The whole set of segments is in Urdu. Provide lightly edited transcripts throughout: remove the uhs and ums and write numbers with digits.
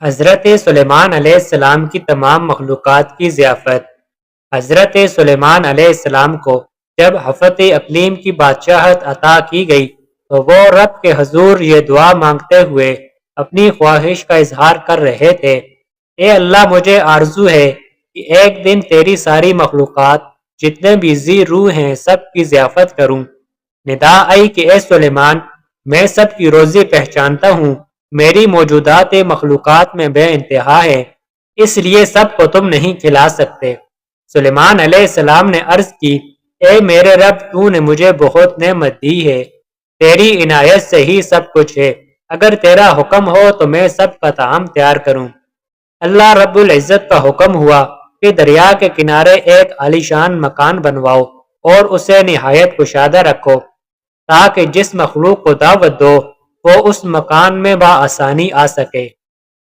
حضرت سلیمان علیہ السلام کی تمام مخلوقات کی ضیافت۔ حضرت سلیمان علیہ السلام کو جب ہفت اقلیم کی بادشاہت عطا کی گئی تو وہ رب کے حضور یہ دعا مانگتے ہوئے اپنی خواہش کا اظہار کر رہے تھے، اے اللہ مجھے آرزو ہے کہ ایک دن تیری ساری مخلوقات جتنے بھی ذی روح ہیں سب کی ضیافت کروں۔ ندا آئی کہ اے سلیمان، میں سب کی روزی پہچانتا ہوں، میری موجودات مخلوقات میں بے انتہا ہے، اس لیے سب کو تم نہیں کھلا سکتے۔ سلیمان علیہ السلام نے عرض کی، اے میرے رب، تو نے مجھے بہت نعمت دی ہے، تیری عنایت سے ہی سب کچھ ہے، اگر تیرا حکم ہو تو میں سب کا طعام تیار کروں۔ اللہ رب العزت کا حکم ہوا کہ دریا کے کنارے ایک عالیشان مکان بنواؤ اور اسے نہایت کشادہ رکھو تاکہ جس مخلوق کو دعوت دو وہ اس مکان میں بآسانی آ سکے۔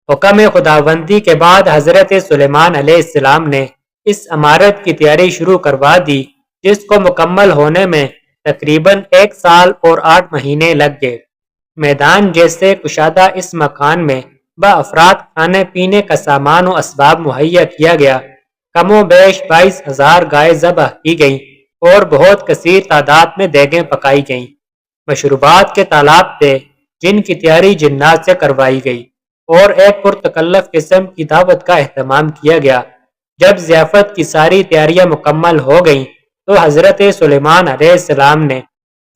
حکم خداوندی کے بعد حضرت سلیمان علیہ السلام نے اس عمارت کی تیاری شروع کروا دی، جس کو مکمل ہونے میں تقریباً 1 سال اور 8 مہینے لگ گئے۔ میدان جیسے کشادہ اس مکان میں بافراد کھانے پینے کا سامان و اسباب مہیا کیا گیا۔ کم و بیش 22,000 گائے ذبح کی گئیں اور بہت کثیر تعداد میں دیگیں پکائی گئیں۔ مشروبات کے تالاب تھے جن کی تیاری جنات سے کروائی گئی اور ایک پرتکلف قسم کی دعوت کا اہتمام کیا گیا۔ جب ضیافت کی ساری تیاریاں مکمل ہو گئیں تو حضرت سلیمان علیہ السلام نے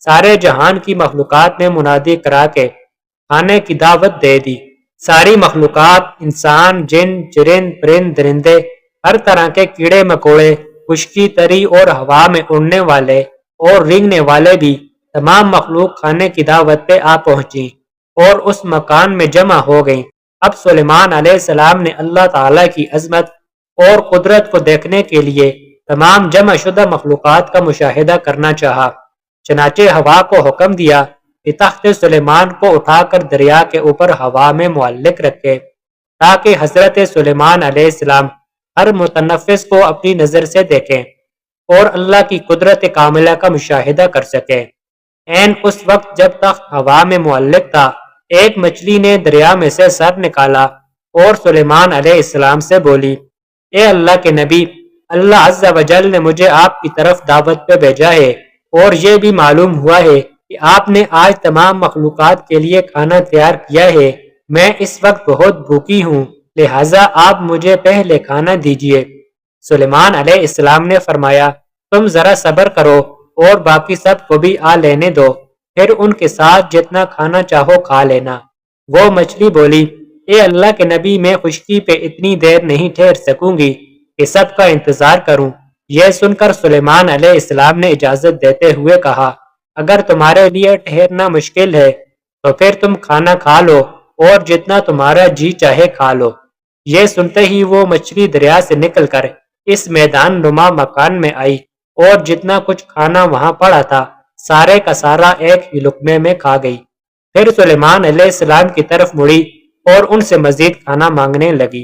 سارے جہان کی مخلوقات میں منادی کرا کے کھانے کی دعوت دے دی۔ ساری مخلوقات، انسان، جن، چرند، پرند، درندے، ہر طرح کے کیڑے مکوڑے، خشکی تری اور ہوا میں اڑنے والے اور رینگنے والے بھی، تمام مخلوق کھانے کی دعوت پہ آ پہنچی اور اس مکان میں جمع ہو گئیں۔ اب سلیمان علیہ السلام نے اللہ تعالیٰ کی عظمت اور قدرت کو دیکھنے کے لیے تمام جمع شدہ مخلوقات کا مشاہدہ کرنا چاہا، چنانچہ ہوا کو حکم دیا کہ تخت سلیمان کو اٹھا کر دریا کے اوپر ہوا میں معلق رکھے تاکہ حضرت سلیمان علیہ السلام ہر متنفس کو اپنی نظر سے دیکھیں اور اللہ کی قدرت کاملہ کا مشاہدہ کر سکیں۔ عین اس وقت جب تخت ہوا میں معلق تھا، ایک مچھلی نے دریا میں سے سر نکالا اور سلیمان علیہ السلام سے بولی، اے اللہ کے نبی، اللہ عز و جل نے مجھے آپ کی طرف دعوت پہ بھیجا ہے اور یہ بھی معلوم ہوا ہے کہ آپ نے آج تمام مخلوقات کے لیے کھانا تیار کیا ہے۔ میں اس وقت بہت بھوکی ہوں، لہٰذا آپ مجھے پہلے کھانا دیجئے۔ سلیمان علیہ السلام نے فرمایا، تم ذرا صبر کرو اور باقی سب کو بھی آ لینے دو، پھر ان کے ساتھ جتنا کھانا چاہو کھا لینا۔ وہ مچھلی بولی، اے اللہ کے نبی، میں خشکی پہ اتنی دیر نہیں ٹھہر سکوں گی کہ سب کا انتظار کروں۔ یہ سن کر سلیمان علیہ السلام نے اجازت دیتے ہوئے کہا، اگر تمہارے لیے ٹھہرنا مشکل ہے تو پھر تم کھانا کھا لو اور جتنا تمہارا جی چاہے کھا لو۔ یہ سنتے ہی وہ مچھلی دریا سے نکل کر اس میدان نما مکان میں آئی اور جتنا کچھ کھانا وہاں پڑا تھا سارے کا سارا ایک ہی لقمے میں کھا گئی۔ پھر سلیمان علیہ السلام کی طرف مڑی اور ان سے مزید کھانا مانگنے لگی۔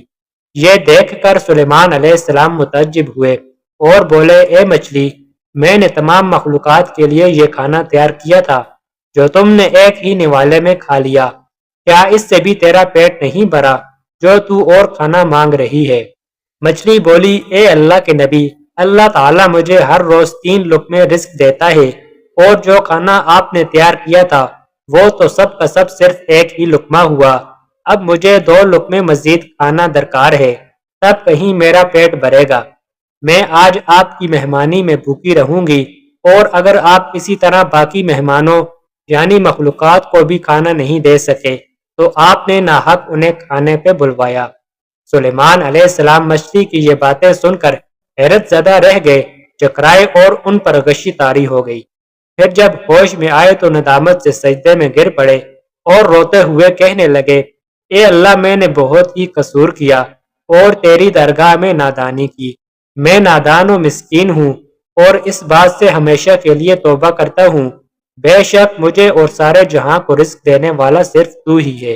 یہ دیکھ کر سلیمان علیہ السلام متعجب ہوئے اور بولے، اے مچھلی، میں نے تمام مخلوقات کے لیے یہ کھانا تیار کیا تھا جو تم نے ایک ہی نوالے میں کھا لیا، کیا اس سے بھی تیرا پیٹ نہیں بھرا جو تو اور کھانا مانگ رہی ہے؟ مچھلی بولی، اے اللہ کے نبی، اللہ تعالیٰ مجھے ہر روز 3 لقمے رزق دیتا ہے اور جو کھانا آپ نے تیار کیا تھا وہ تو سب کا سب صرف ایک ہی لقمہ ہوا، اب مجھے 2 لقمے مزید کھانا درکار ہے، تب کہیں میرا پیٹ بھرے گا۔ میں آج آپ کی مہمانی میں بھوکی رہوں گی اور اگر آپ اسی طرح باقی مہمانوں یعنی مخلوقات کو بھی کھانا نہیں دے سکے تو آپ نے ناحق انہیں کھانے پہ بلوایا۔ سلیمان علیہ السلام مچھلی کی یہ باتیں سن کر حیرت زدہ رہ گئے، چکرائے اور ان پر غشی طاری ہو گئی۔ پھر جب ہوش میں آئے تو ندامت سے سجدے میں گر پڑے اور روتے ہوئے کہنے لگے، اے اللہ، میں نے بہت ہی قصور کیا اور تیری درگاہ میں نادانی کی، میں نادان و مسکین ہوں اور اس بات سے ہمیشہ کے لیے توبہ کرتا ہوں، بے شک مجھے اور سارے جہاں کو رزق دینے والا صرف تو ہی ہے۔